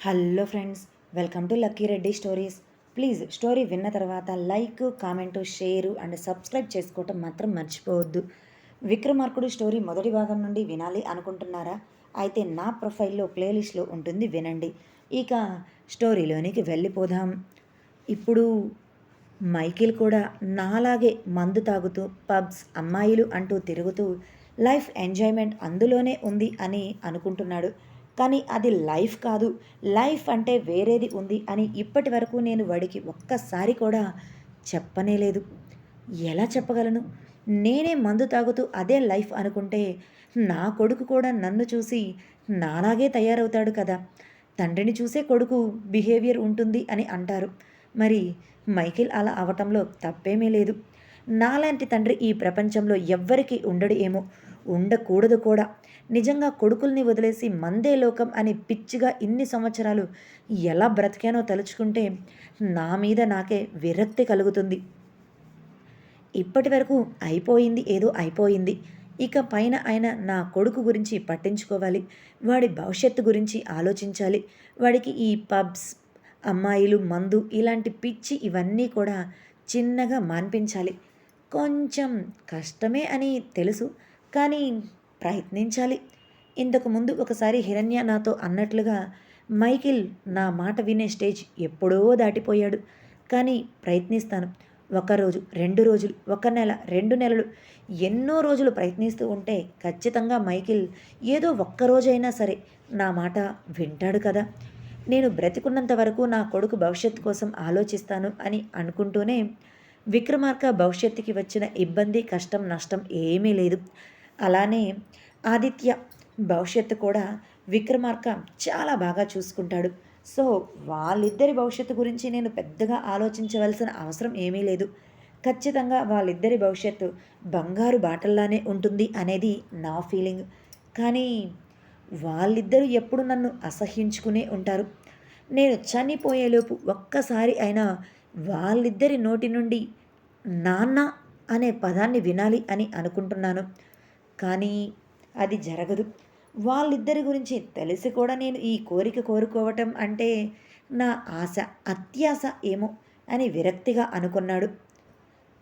Hello friends, welcome to lucky Reddy stories. Please story విన్న తర్వాత like, comment, share and subscribe చేసుకోవటం మాత్రం మర్చిపోవద్దు. విక్రమార్కుడు స్టోరీ మొదటి భాగం నుండి వినాలి అనుకుంటున్నారా? అయితే నా ప్రొఫైల్లో ప్లేలిస్ట్లో ఉంటుంది, వినండి. ఇక స్టోరీలోనికి వెళ్ళిపోదాం. ఇప్పుడు మైకేల్ కూడా నాలాగే మందు తాగుతూ పబ్స్, అమ్మాయిలు అంటూ తిరుగుతూ లైఫ్ ఎంజాయ్మెంట్ అందులోనే ఉంది అని అనుకుంటున్నాడు. కానీ అది లైఫ్ కాదు, లైఫ్ అంటే వేరేది ఉంది అని ఇప్పటి వరకు నేను వాడికి ఒక్కసారి కూడా చెప్పనే లేదు. ఎలా చెప్పగలను? నేనే మందు తాగుతూ అదే లైఫ్ అనుకుంటే నా కొడుకు కూడా నన్ను చూసి నాలాగే తయారవుతాడు కదా. తండ్రిని చూసే కొడుకు బిహేవియర్ ఉంటుంది అని అంటారు. మరి మైకేల్ అలా అవటంలో తప్పేమీ లేదు. నాలాంటి తండ్రి ఈ ప్రపంచంలో ఎవ్వరికీ ఉండడు ఏమో, ఉండకూడదు కూడా. నిజంగా కొడుకుల్ని వదిలేసి మందే లోకం అని పిచ్చిగా ఇన్ని సంవత్సరాలు ఎలా బ్రతికానో తలుచుకుంటే నా మీద నాకే విరక్తి కలుగుతుంది. ఇప్పటి వరకు అయిపోయింది ఏదో అయిపోయింది. ఇక పైన ఆయన నా కొడుకు గురించి పట్టించుకోవాలి. వాడి భవిష్యత్తు గురించి ఆలోచించాలి. వాడికి ఈ పబ్స్, అమ్మాయిలు, మందు ఇలాంటి పిచ్చి ఇవన్నీ కూడా చిన్నగా మాన్పించాలి. కొంచెం కష్టమే అని తెలుసు, కానీ ప్రయత్నించాలి. ఇంతకుముందు ఒకసారి హిరణ్య నాతో అన్నట్లుగా మైకిల్ నా మాట వినే స్టేజ్ ఎప్పుడో దాటిపోయాడు. కానీ ప్రయత్నిస్తాను. ఒకరోజు, 2 రోజులు, 1 నెల, 2 నెలలు, ఎన్నో రోజులు ప్రయత్నిస్తూ ఉంటే ఖచ్చితంగా మైకిల్ ఏదో ఒక్కరోజైనా సరే నా మాట వింటాడు కదా. నేను బ్రతికున్నంత వరకు నా కొడుకు భవిష్యత్తు కోసం ఆలోచిస్తాను అని అనుకుంటూనే విక్రమార్క భవిష్యత్తుకి వచ్చిన ఇబ్బంది, కష్టం, నష్టం ఏమీ లేదు. అలానే ఆదిత్య భవిష్యత్తు కూడా విక్రమార్క చాలా బాగా చూసుకుంటాడు. సో వాళ్ళిద్దరి భవిష్యత్తు గురించి నేను పెద్దగా ఆలోచించవలసిన అవసరం ఏమీ లేదు. ఖచ్చితంగా వాళ్ళిద్దరి భవిష్యత్తు బంగారు బాటల్లానే ఉంటుంది అనేది నా ఫీలింగ్. కానీ వాళ్ళిద్దరూ ఎప్పుడు నన్ను అసహ్యించుకునే ఉంటారు. నేను చనిపోయేలోపు ఒక్కసారి అయినా వాళ్ళిద్దరి నోటి నుండి నాన్న అనే పదాన్ని వినాలి అని అనుకుంటున్నాను. కానీ అది జరగదు. వాళ్ళిద్దరి గురించి తెలిసి కూడా నేను ఈ కోరిక కోరుకోవటం అంటే నా ఆశ అత్యాశ ఏమో అని విరక్తిగా అనుకున్నాడు.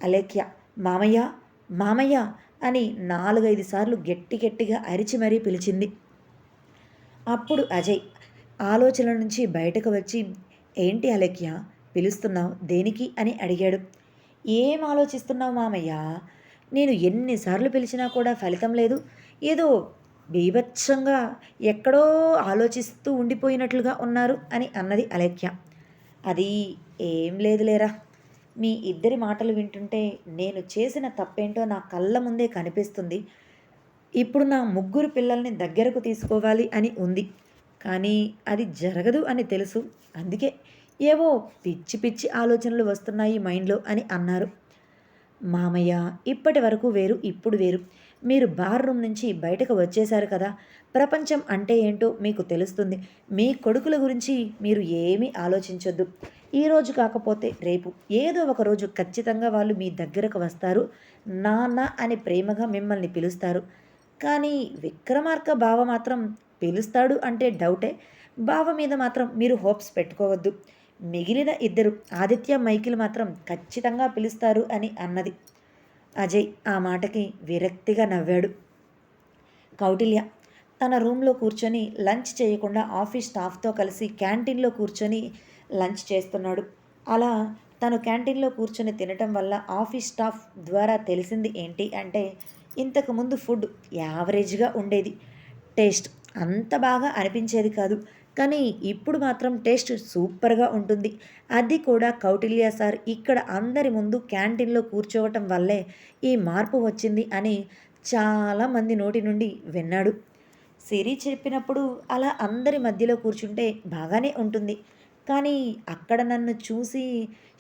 అలేఖ్య మామయ్య, మామయ్య అని 4-5 సార్లు గట్టి గట్టిగా అరిచి మరీ పిలిచింది. అప్పుడు అజయ్ ఆలోచన నుంచి బయటకు వచ్చి, ఏంటి అలేఖ్య పిలుస్తున్నావు దేనికి అని అడిగాడు. ఏం ఆలోచిస్తున్నావు మామయ్య? నేను ఎన్నిసార్లు పిలిచినా కూడా ఫలితం లేదు. ఏదో బీభత్సంగా ఎక్కడో ఆలోచిస్తూ ఉండిపోయినట్లుగా ఉన్నారు అని అన్నది అలేఖ్య. అది ఏం లేదులేరా, మీ ఇద్దరి మాటలు వింటుంటే నేను చేసిన తప్పేంటో నా కళ్ళ ముందే కనిపిస్తుంది. ఇప్పుడు నా 3 పిల్లల్ని దగ్గరకు తీసుకోవాలి అని ఉంది, కానీ అది జరగదు అని తెలుసు. అందుకే ఏవో పిచ్చి పిచ్చి ఆలోచనలు వస్తున్నాయి మైండ్లో అని అన్నారు. మామయ్య ఇప్పటి వరకు వేరు, ఇప్పుడు వేరు. మీరు బార్ రూమ్ నుంచి బయటకు వచ్చేశారు కదా. ప్రపంచం అంటే ఏంటో మీకు తెలుస్తుంది. మీ కొడుకుల గురించి మీరు ఏమీ ఆలోచించొద్దు. ఈరోజు కాకపోతే రేపు ఏదో ఒక రోజు ఖచ్చితంగా వాళ్ళు మీ దగ్గరకు వస్తారు. నాన్న అని ప్రేమగా మిమ్మల్ని పిలుస్తారు. కానీ విక్రమార్క బావ మాత్రం పిలుస్తాడు అంటే డౌటే. బావ మీద మాత్రం మీరు హోప్స్ పెట్టుకోవద్దు. మిగిలిన ఇద్దరు ఆదిత్య, మైకిల్ మాత్రం ఖచ్చితంగా పిలుస్తారు అని అన్నది. అజయ్ ఆ మాటకి విరక్తిగా నవ్వాడు. కౌటిల్య తన రూమ్లో కూర్చొని లంచ్ చేయకుండా ఆఫీస్ స్టాఫ్తో కలిసి క్యాంటీన్లో కూర్చొని లంచ్ చేస్తున్నాడు. అలా తను క్యాంటీన్లో కూర్చొని తినటం వల్ల ఆఫీస్ స్టాఫ్ ద్వారా తెలిసింది ఏంటి అంటే, ఇంతకుముందు ఫుడ్ యావరేజ్గా ఉండేది. టేస్ట్ అంత బాగా అనిపించేది కాదు. కానీ ఇప్పుడు మాత్రం టేస్ట్ సూపర్గా ఉంటుంది. అది కూడా కౌటిల్య సార్ ఇక్కడ అందరి ముందు క్యాంటీన్లో కూర్చోవటం వల్లే ఈ మార్పు వచ్చింది అని చాలామంది నోటి నుండి విన్నాడు. సిరి చెప్పినప్పుడు అలా అందరి మధ్యలో కూర్చుంటే బాగానే ఉంటుంది. కానీ అక్కడ నన్ను చూసి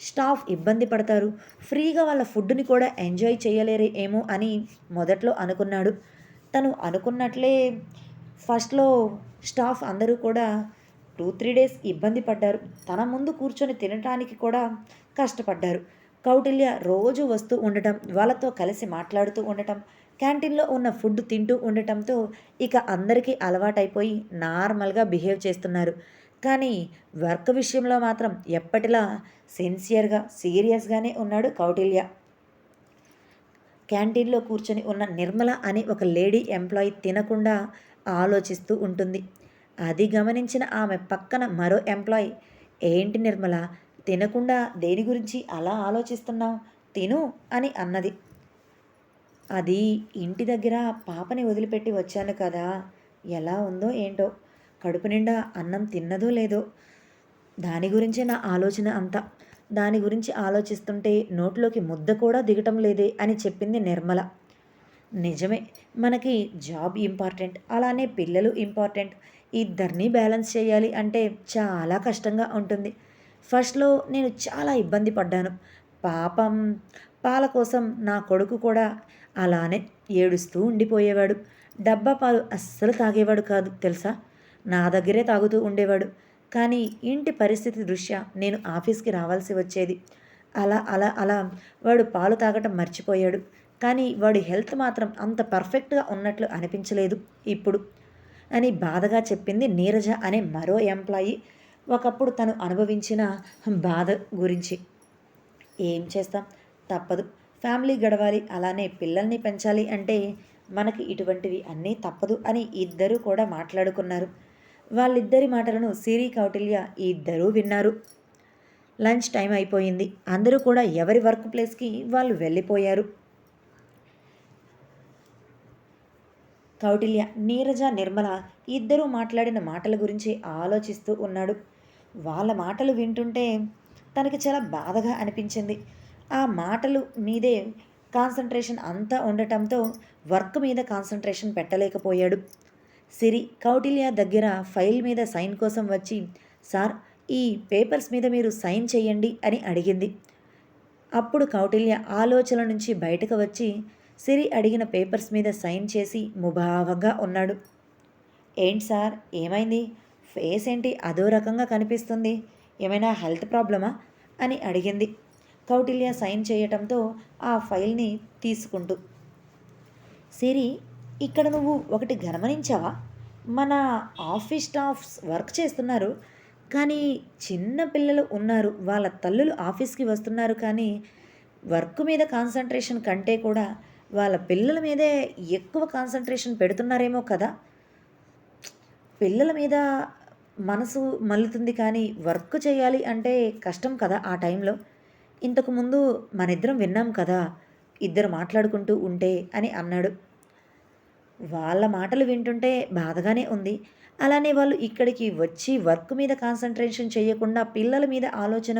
స్టాఫ్ ఇబ్బంది పడతారు, ఫ్రీగా వాళ్ళ ఫుడ్ని కూడా ఎంజాయ్ చేయలేరు ఏమో అని మొదట్లో అనుకున్నాడు. తను అనుకున్నట్లే ఫస్ట్లో స్టాఫ్ అందరూ కూడా 2-3 డేస్ ఇబ్బంది పడ్డారు. తన ముందు కూర్చొని తినటానికి కూడా కష్టపడ్డారు. కౌటిల్య రోజు వస్తూ ఉండటం, వాళ్ళతో కలిసి మాట్లాడుతూ ఉండటం, క్యాంటీన్లో ఉన్న ఫుడ్ తింటూ ఉండటంతో ఇక అందరికీ అలవాటైపోయి నార్మల్గా బిహేవ్ చేస్తున్నారు. కానీ వర్క్ విషయంలో మాత్రం ఎప్పటిలా సిన్సియర్గా సీరియస్గానే ఉన్నాడు కౌటిల్య. క్యాంటీన్లో కూర్చొని ఉన్న నిర్మల అనే ఒక లేడీ ఎంప్లాయీ తినకుండా ఆలోచిస్తూ ఉంటుంది. అది గమనించిన ఆమె పక్కన మరో ఎంప్లాయీ, ఏంటి నిర్మల, తినకుండా దేని గురించి అలా ఆలోచిస్తున్నావు, తిను అని అన్నది. అది ఇంటి దగ్గర పాపని వదిలిపెట్టి వచ్చాను కదా, ఎలా ఉందో ఏంటో, కడుపు నిండా అన్నం తిన్నదో లేదో, దాని గురించే నా ఆలోచన అంతా. దాని గురించి ఆలోచిస్తుంటే నోట్లోకి ముద్ద కూడా దిగటం లేదే అని చెప్పింది నిర్మల. నిజమే, మనకి జాబ్ ఇంపార్టెంట్, అలానే పిల్లలు ఇంపార్టెంట్. ఇద్దరినీ బ్యాలెన్స్ చేయాలి అంటే చాలా కష్టంగా ఉంటుంది. ఫస్ట్లో నేను చాలా ఇబ్బంది పడ్డాను. పాపం, పాల కోసం నా కొడుకు కూడా అలానే ఏడుస్తూ ఉండిపోయేవాడు. డబ్బా పాలు అస్సలు తాగేవాడు కాదు తెలుసా, నా దగ్గరే తాగుతూ ఉండేవాడు. కానీ ఇంటి పరిస్థితి దృష్ట్యా నేను ఆఫీస్కి రావాల్సి వచ్చేది. అలా అలా అలా వాడు పాలు తాగటం మర్చిపోయాడు. కానీ వాడి హెల్త్ మాత్రం అంత పర్ఫెక్ట్గా ఉన్నట్లు అనిపించలేదు ఇప్పుడు అని బాధగా చెప్పింది నీరజ అనే మరో ఎంప్లాయీ. ఒకప్పుడు తను అనుభవించిన బాధ గురించి. ఏం చేస్తాం, తప్పదు, ఫ్యామిలీ గడవాలి, అలానే పిల్లల్ని పెంచాలి అంటే మనకి ఇటువంటివి అన్నీ తప్పదు అని ఇద్దరూ కూడా మాట్లాడుకున్నారు. వాళ్ళిద్దరి మాటలను సిరి, కౌటిల్య ఇద్దరూ విన్నారు. లంచ్ టైం అయిపోయింది. అందరూ కూడా ఎవరి వర్క్ ప్లేస్కి వాళ్ళు వెళ్ళిపోయారు. కౌటిల్య, నీరజ, నిర్మల ఇద్దరూ మాట్లాడిన మాటల గురించి ఆలోచిస్తూ ఉన్నాడు. వాళ్ళ మాటలు వింటుంటే తనకి చాలా బాధగా అనిపించింది. ఆ మాటలు మీదే కాన్సన్ట్రేషన్ అంతా ఉండటంతో వర్క్ మీద కాన్సన్ట్రేషన్ పెట్టలేకపోయాడు. సిరి కౌటిల్య దగ్గర ఫైల్ మీద సైన్ కోసం వచ్చి, సార్, ఈ పేపర్స్ మీద మీరు సైన్ చేయండి అని అడిగింది. అప్పుడు కౌటిల్య ఆలోచన నుంచి బయటకు వచ్చి సిరి అడిగిన పేపర్స్ మీద సైన్ చేసి ముభావంగా ఉన్నాడు. ఏంటి సార్, ఏమైంది, ఫేస్ ఏంటి అదో రకంగా కనిపిస్తుంది, ఏమైనా హెల్త్ ప్రాబ్లమా అని అడిగింది. కౌటిల్య సైన్ చేయటంతో ఆ ఫైల్ని తీసుకుంటూ, సిరి, ఇక్కడ నువ్వు ఒకటి గమనించావా, మన ఆఫీస్ స్టాఫ్స్ వర్క్ చేస్తున్నారు కానీ చిన్న పిల్లలు ఉన్నారు, వాళ్ళ తల్లులు ఆఫీస్కి వస్తున్నారు కానీ వర్క్ మీద కాన్సన్ట్రేషన్ కంటే కూడా వాళ్ళ పిల్లల మీదే ఎక్కువ కాన్సన్ట్రేషన్ పెడుతున్నారేమో కదా. పిల్లల మీద మనసు మల్లుతుంది కానీ వర్క్ చేయాలి అంటే కష్టం కదా ఆ టైంలో. ఇంతకుముందు మనిద్దరం విన్నాం కదా, ఇద్దరు మాట్లాడుకుంటూ ఉంటే అని అన్నాడు. వాళ్ళ మాటలు వింటుంటే బాధగానే ఉంది. అలానే వాళ్ళు ఇక్కడికి వచ్చి వర్క్ మీద కాన్సన్ట్రేషన్ చేయకుండా పిల్లల మీద ఆలోచన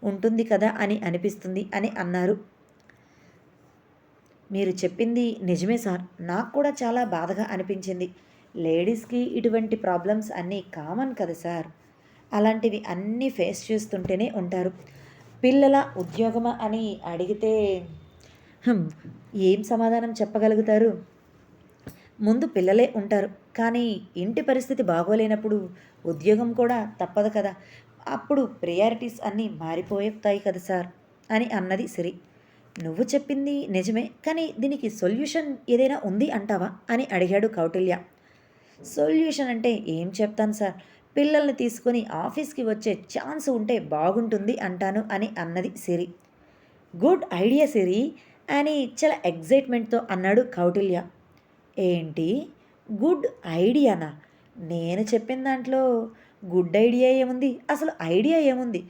ఉంటుంది కదా అని అనిపిస్తుంది అని అన్నారు. మీరు చెప్పింది నిజమే సార్, నాకు కూడా చాలా బాధగా అనిపించింది. లేడీస్కి ఇటువంటి ప్రాబ్లమ్స్ అన్నీ కామన్ కదా సార్, అలాంటివి అన్నీ ఫేస్ చేస్తుంటేనే ఉంటారు. పిల్లల ఉద్యోగమా అని అడిగితే హ్మ్, ఏం సమాధానం చెప్పగలుగుతారు. ముందు పిల్లలే ఉంటారు కానీ ఇంటి పరిస్థితి బాగోలేనప్పుడు ఉద్యోగం కూడా తప్పదు కదా, అప్పుడు ప్రయారిటీస్ అన్నీ మారిపోతాయి కదా సార్ అని అన్నది సిరి. నువ్వు చెప్పింది నిజమే కానీ దీనికి సొల్యూషన్ ఏదైనా ఉంది అంటావా అని అడిగాడు కౌటిల్య. సొల్యూషన్ అంటే ఏం చెప్తాను సార్, పిల్లల్ని తీసుకొని ఆఫీస్కి వచ్చే ఛాన్స్ ఉంటే బాగుంటుంది అంటాను అని అన్నది సిరి. గుడ్ ఐడియా సిరి అని చాలా ఎగ్జైట్మెంట్తో అన్నాడు కౌటిల్య. ఏంటి, గుడ్ ఐడియానా, నేను చెప్పిన దాంట్లో గుడ్ ఐడియా ఏముంది, అసలు ఐడియా ఏముంది.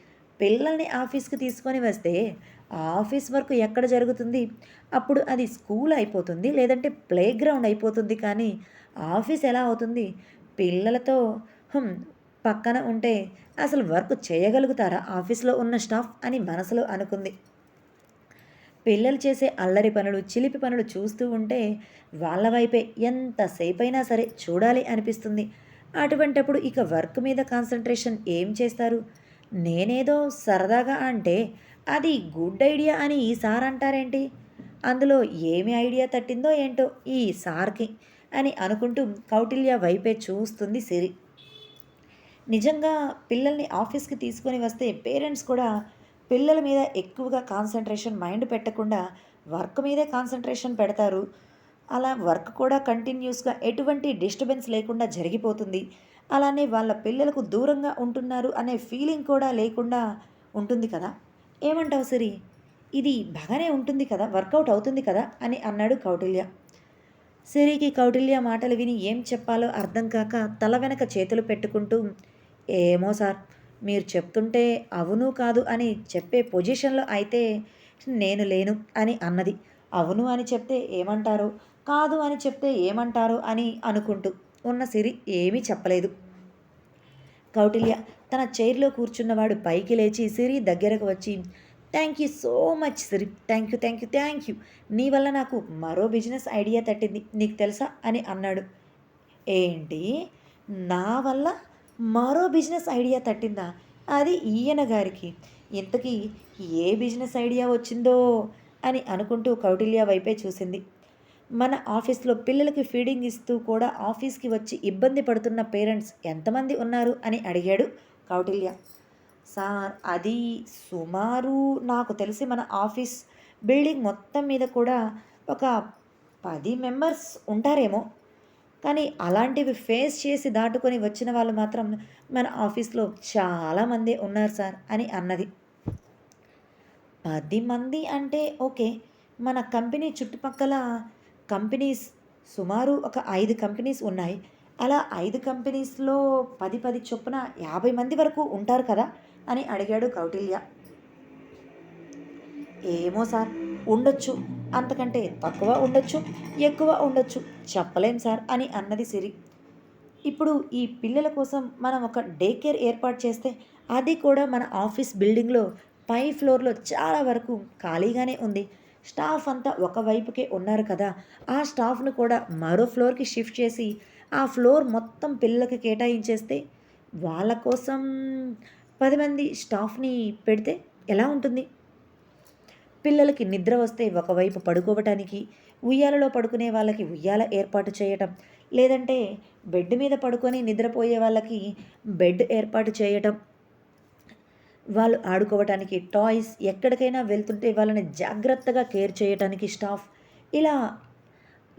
పిల్లల్ని ఆఫీస్కి తీసుకొని వస్తే ఆఫీస్ వర్క్ ఎక్కడ జరుగుతుంది, అప్పుడు అది స్కూల్ అయిపోతుంది లేదంటే ప్లే గ్రౌండ్ అయిపోతుంది కానీ ఆఫీస్ ఎలా అవుతుంది. పిల్లలతో పక్కన ఉంటే అసలు వర్క్ చేయగలుగుతారా ఆఫీస్లో ఉన్న స్టాఫ్ అని మనసులో అనుకుంది. పిల్లలు చేసే అల్లరి పనులు, చిలిపి పనులు చూస్తూ ఉంటే వాళ్ళ వైపే ఎంతసేపైనా సరే చూడాలి అనిపిస్తుంది. అటువంటప్పుడు ఇక వర్క్ మీద కాన్సన్ట్రేషన్ ఏం చేస్తారు. నేనేదో సరదాగా అంటే అది గుడ్ ఐడియా అని ఈ సార్ అంటారేంటి, అందులో ఏమి ఐడియా తట్టిందో ఏంటో ఈ సార్కి అని అనుకుంటూ కౌటిల్య వైపే చూస్తుంది సిరి. నిజంగా పిల్లల్ని ఆఫీస్కి తీసుకొని వస్తే పేరెంట్స్ కూడా పిల్లల మీద ఎక్కువగా కాన్సన్ట్రేషన్ మైండ్ పెట్టకుండా వర్క్ మీదే కాన్సన్ట్రేషన్ పెడతారు. అలా వర్క్ కూడా కంటిన్యూస్గా ఎటువంటి డిస్టర్బెన్స్ లేకుండా జరిగిపోతుంది. అలానే వాళ్ళ పిల్లలకు దూరంగా ఉంటున్నారు అనే ఫీలింగ్ కూడా లేకుండా ఉంటుంది కదా! ఏమంటావు సిరి? ఇది బాగానే ఉంటుంది కదా! వర్కౌట్ అవుతుంది కదా! అని అన్నాడు కౌటిల్య. సిరికి కౌటిల్య మాటలు విని ఏం చెప్పాలో అర్థం కాక తల వెనక చేతులు పెట్టుకుంటూ, ఏమో సార్, మీరు చెప్తుంటే అవును కాదు అని చెప్పే పొజిషన్‌లో అయితే నేను లేను అని అన్నది. అవును అని చెప్తే ఏమంటారో, కాదు అని చెప్తే ఏమంటారో అని అనుకుంటూ ఉన్న సిరి ఏమీ చెప్పలేదు. కౌటిల్య తన చైర్‌లో కూర్చున్నవాడు పైకి లేచి సిరి దగ్గరకు వచ్చి, thank you so much Siri. Thank you, thank you, thank you. నీ వల్ల నాకు మరో బిజినెస్ ఐడియా తట్టింది. నీకు తెలుసా? అని అన్నాడు. ఏంటి? నా వల్ల మరో బిజినెస్ ఐడియా తట్టిందా? అది ఈయన గారికి. ఇంతకీ ఏ బిజినెస్ ఐడియా వచ్చిందో అని అనుకుంటూ కౌటిల్య వైపే చూసింది. మన ఆఫీస్‌లో పిల్లలకి ఫీడింగ్ ఇస్తూ కూడా ఆఫీస్‌కి వచ్చి ఇబ్బంది పడుతున్న పేరెంట్స్ ఎంతమంది ఉన్నారు అని అడిగాడు కౌటిల్య. సార్ అది సుమారు నాకు తెలిసి మన ఆఫీస్ బిల్డింగ్ మొత్తం మీద కూడా ఒక 10 మెంబర్స్ ఉంటారేమో. కానీ అలాంటివి ఫేస్ చేసి దాటుకొని వచ్చిన వాళ్ళు మాత్రం మన ఆఫీస్‌లో చాలామందే ఉన్నారు సార్ అని అన్నది. 10 మంది అంటే ఓకే. మన కంపెనీ చుట్టుపక్కల కంపెనీస్ సుమారు ఒక 5 కంపెనీస్ ఉన్నాయి. అలా 5 కంపెనీస్‌లో 10, 10 చొప్పున 50 మంది వరకు ఉంటారు కదా! అని అడిగాడు కౌటిల్య. ఏమో సార్, ఉండొచ్చు. అంతకంటే తక్కువ ఉండొచ్చు, ఎక్కువ ఉండొచ్చు. చెప్పలేం సార్ అని అన్నది సిరి. ఇప్పుడు ఈ పిల్లల కోసం మనం ఒక డే కేర్ ఏర్పాటు చేస్తే అది కూడా మన ఆఫీస్ బిల్డింగ్‌లో పై ఫ్లోర్‌లో చాలా వరకు ఖాళీగానే ఉంది. స్టాఫ్ అంతా ఒక వైపుకే ఉన్నారు కదా! ఆ స్టాఫ్‌ను కూడా మరో ఫ్లోర్‌కి షిఫ్ట్ చేసి ఆ ఫ్లోర్ మొత్తం పిల్లలకి కేటాయించేస్తే వాళ్ళ కోసం 10 మంది స్టాఫ్‌ని పెడితే ఎలా ఉంటుంది? పిల్లలకి నిద్ర వస్తే ఒకవైపు పడుకోవటానికి, ఉయ్యాలలో పడుకునే వాళ్ళకి ఉయ్యాల ఏర్పాటు చేయటం, లేదంటే బెడ్ మీద పడుకొని నిద్రపోయే వాళ్ళకి బెడ్ ఏర్పాటు చేయటం, వాళ్ళు ఆడుకోవటానికి టాయ్స్, ఎక్కడికైనా వెళ్తుంటే వాళ్ళని జాగ్రత్తగా కేర్ చేయటానికి స్టాఫ్, ఇలా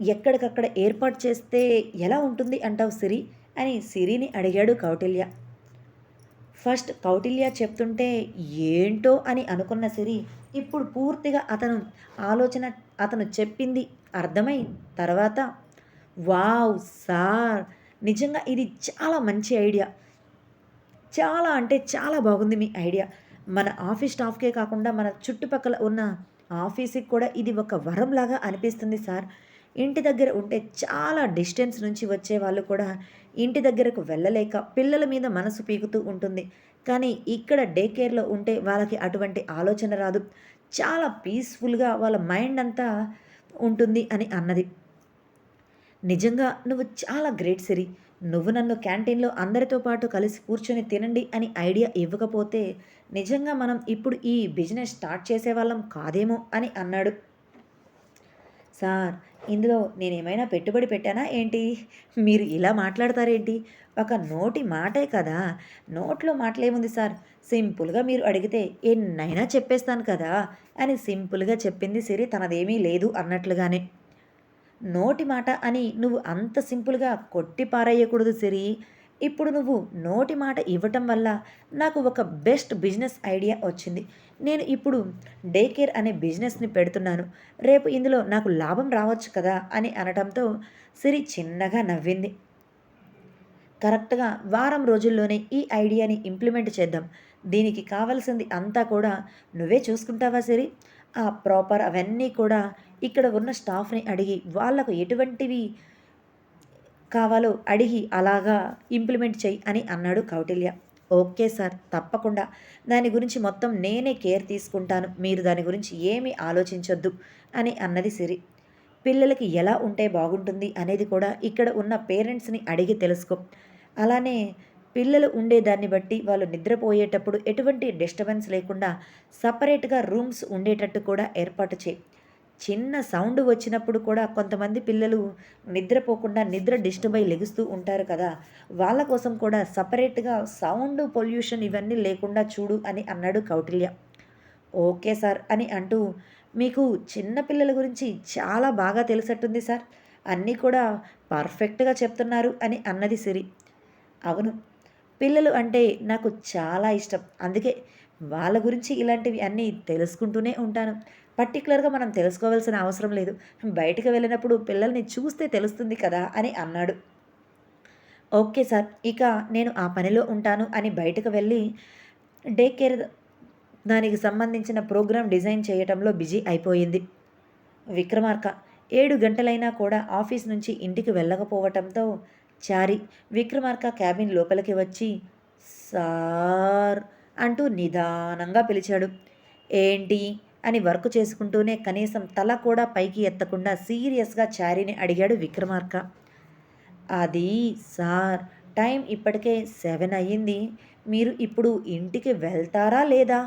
ఎక్కడికక్కడ ఏర్పాటు చేస్తే ఎలా ఉంటుంది అంటావు సిరి? అని సిరిని అడిగాడు కౌటిల్య. ఫస్ట్ కౌటిల్య చెప్తుంటే ఏంటో అని అనుకున్న సిరి ఇప్పుడు పూర్తిగా అతను చెప్పింది అర్థమై తర్వాత వావ్! సార్, నిజంగా ఇది చాలా మంచి ఐడియా. చాలా అంటే చాలా బాగుంది మీ ఐడియా. మన ఆఫీస్ స్టాఫ్‌కే కాకుండా మన చుట్టుపక్కల ఉన్న ఆఫీస్‌కి కూడా ఇది ఒక వరంలాగా అనిపిస్తుంది సార్. ఇంటి దగ్గర ఉంటే చాలా డిస్టెన్స్ నుంచి వచ్చేవాళ్ళు కూడా ఇంటి దగ్గరకు వెళ్ళలేక పిల్లల మీద మనసు పీకుతూ ఉంటుంది. కానీ ఇక్కడ డే కేర్‌లో ఉంటే వాళ్ళకి అటువంటి ఆలోచన రాదు. చాలా పీస్‌ఫుల్‌గా వాళ్ళ మైండ్ అంతా ఉంటుంది అని అన్నది. నిజంగా నువ్వు చాలా గ్రేట్ సిరి. నువ్వు నన్ను క్యాంటీన్‌లో అందరితో పాటు కలిసి కూర్చొని తినండి అని ఐడియా ఇవ్వకపోతే నిజంగా మనం ఇప్పుడు ఈ బిజినెస్ స్టార్ట్ చేసేవాళ్ళం కాదేమో అని అన్నాడు. సార్, ఇందులో నేనేమైనా పెట్టుబడి పెట్టానా ఏంటి? మీరు ఇలా మాట్లాడతారేంటి? ఒక నోటి మాటే కదా! నోట్లో మాటలేముంది సార్. సింపుల్‌గా మీరు అడిగితే ఎన్నైనా చెప్పేస్తాను కదా! అని సింపుల్‌గా చెప్పింది సిరి తనదేమీ లేదు అన్నట్లుగానే. నోటి మాట అని నువ్వు అంత సింపుల్‌గా కొట్టి పారేయకూడదు సిరి. ఇప్పుడు నువ్వు నోటి మాట ఇవ్వటం వల్ల నాకు ఒక బెస్ట్ బిజినెస్ ఐడియా వచ్చింది. నేను ఇప్పుడు డే కేర్ అనే బిజినెస్‌ని పెడుతున్నాను. రేపు ఇందులో నాకు లాభం రావచ్చు కదా! అని అనటంతో సిరి చిన్నగా నవ్వింది. కరెక్ట్‌గా వారం రోజుల్లోనే ఈ ఐడియాని ఇంప్లిమెంట్ చేద్దాం. దీనికి కావాల్సింది అంతా కూడా నువ్వే చూసుకుంటావా సిరి? ఆ ప్రాపర్ అవన్నీ కూడా ఇక్కడ ఉన్న స్టాఫ్‌ని అడిగి వాళ్ళకు ఎటువంటివి కావాలో అడిగి అలాగా ఇంప్లిమెంట్ చెయ్యి అని అన్నాడు కౌటిల్య. ఓకే సార్, తప్పకుండా. దాని గురించి మొత్తం నేనే కేర్ తీసుకుంటాను. మీరు దాని గురించి ఏమీ ఆలోచించొద్దు అని అన్నది సిరి. పిల్లలకి ఎలా ఉంటే బాగుంటుంది అనేది కూడా ఇక్కడ ఉన్న పేరెంట్స్‌ని అడిగి తెలుసుకో. అలానే పిల్లలు ఉండేదాన్ని బట్టి వాళ్ళు నిద్రపోయేటప్పుడు ఎటువంటి డిస్టర్బెన్స్ లేకుండా సెపరేట్‌గా రూమ్స్ ఉండేటట్టు కూడా ఏర్పాటు చేయి. చిన్న సౌండ్ వచ్చినప్పుడు కూడా కొంతమంది పిల్లలు నిద్రపోకుండా నిద్ర డిస్టర్బ్ అయ్యి లెగుస్తూ ఉంటారు కదా! వాళ్ళ కోసం కూడా సెపరేట్‌గా సౌండ్ పొల్యూషన్ ఇవన్నీ లేకుండా చూడు అని అన్నాడు కౌటిల్య. ఓకే సార్ అని అంటూ, మీకు చిన్న పిల్లల గురించి చాలా బాగా తెలిసట్టుంది సార్. అన్నీ కూడా పర్ఫెక్ట్‌గా చెప్తున్నారు అని అన్నది సిరి. అవును. పిల్లలు అంటే నాకు చాలా ఇష్టం. అందుకే వాళ్ళ గురించి ఇలాంటివి అన్నీ తెలుసుకుంటూనే ఉంటాను. పర్టిక్యులర్‌గా మనం తెలుసుకోవాల్సిన అవసరం లేదు. బయటికి వెళ్ళినప్పుడు పిల్లల్ని చూస్తే తెలుస్తుంది కదా! అని అన్నాడు. Okay sir. ఇక నేను ఆ పనిలో ఉంటాను అని బయటకు వెళ్ళి డే కేర్ దానికి సంబంధించిన ప్రోగ్రామ్ డిజైన్ చేయటంలో బిజీ అయిపోయింది. విక్రమార్క 7 గంటలైనా కూడా ఆఫీస్ నుంచి ఇంటికి వెళ్ళకపోవటంతో చారి విక్రమార్క క్యాబిన్ లోపలికి వచ్చి సార్ అంటూ నిదానంగా పిలిచాడు. ఏంటి అని వర్క్ చేసుకుంటూనే కనీసం తల కూడా పైకి ఎత్తకుండా సీరియస్గా చారిని అడిగాడు విక్రమార్క. అది సార్ టైం ఇప్పటికే 7 అయ్యింది. మీరు ఇప్పుడు ఇంటికి వెళ్తారా లేదా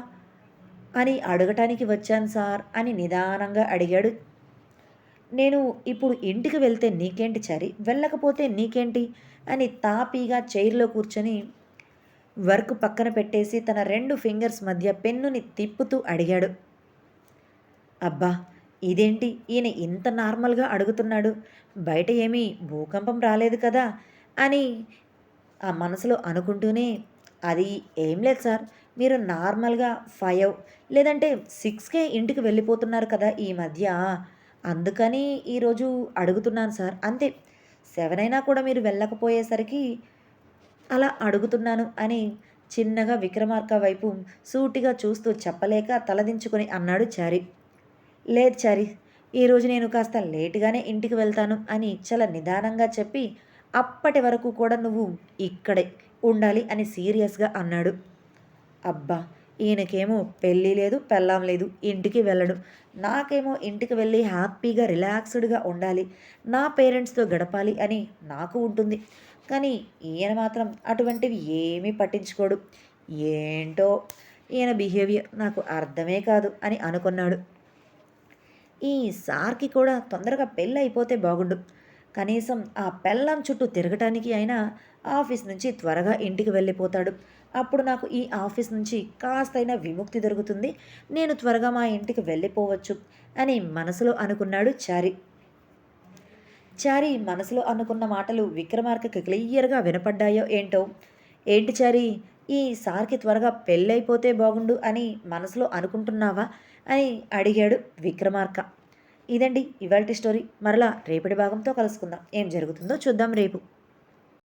అని అడగటానికి వచ్చాను సార్ అని నిదానంగా అడిగాడు. నేను ఇప్పుడు ఇంటికి వెళ్తే నీకేంటి చారి? వెళ్ళకపోతే నీకేంటి? అని తాపీగా చైర్‌లో కూర్చొని వర్క్ పక్కన పెట్టేసి తన 2 ఫింగర్స్ మధ్య పెన్నుని తిప్పుతూ అడిగాడు. అబ్బా! ఇదేంటి ఈయన ఇంత నార్మల్‌గా అడుగుతున్నాడు. బయట ఏమీ భూకంపం రాలేదు కదా! అని ఆ మనసులో అనుకుంటూనే, అది ఏం లేదు సార్. మీరు నార్మల్‌గా 5 లేదంటే 6కే ఇంటికి వెళ్ళిపోతున్నారు కదా ఈ మధ్య. అందుకని ఈరోజు అడుగుతున్నాను సార్. అంతే. 7 అయినా కూడా మీరు వెళ్ళకపోయేసరికి అలా అడుగుతున్నాను అని చిన్నగా విక్రమార్క వైపు సూటిగా చూస్తూ చెప్పలేక తలదించుకొని అన్నాడు చారి. లేదు చారి. ఈరోజు నేను కాస్త లేట్‌గానే ఇంటికి వెళ్తాను అని చాలా నిదానంగా చెప్పి, అప్పటి వరకు కూడా నువ్వు ఇక్కడే ఉండాలి అని సీరియస్‌గా అన్నాడు. అబ్బా! ఈయనకేమో పెళ్లి లేదు, పెళ్ళాం లేదు. ఇంటికి వెళ్ళడు. నాకేమో ఇంటికి వెళ్ళి హ్యాపీగా రిలాక్స్‌డ్‌గా ఉండాలి. నా పేరెంట్స్‌తో గడపాలి అని నాకు ఉంటుంది. కానీ ఈయన మాత్రం అటువంటివి ఏమీ పట్టించుకోడు. ఏంటో ఈయన బిహేవియర్ నాకు అర్థమే కాదు అని అనుకున్నాడు. ఈ సార్‌కి కూడా తొందరగా పెళ్లయిపోతే బాగుండు. కనీసం ఆ పెళ్ళాం చుట్టూ తిరగటానికి అయినా ఆఫీస్ నుంచి త్వరగా ఇంటికి వెళ్ళిపోతాడు. అప్పుడు నాకు ఈ ఆఫీస్ నుంచి కాస్తైనా విముక్తి దొరుకుతుంది. నేను త్వరగా మా ఇంటికి వెళ్ళిపోవచ్చు అని మనసులో అనుకున్నాడు చారి. చారి మనసులో అనుకున్న మాటలు విక్రమార్కకి క్లియర్‌గా వినపడ్డాయో ఏంటో, "ఏంటి చారి, ఈ సార్‌కి త్వరగా పెళ్ళైపోతే బాగుండు అని మనసులో అనుకుంటున్నావా?" అని అడిగాడు విక్రమార్క. ఇదండి ఇవాల్టి స్టోరీ. మరలా రేపటి భాగంతో కలుసుకుందాం. ఏం జరుగుతుందో చూద్దాం రేపు.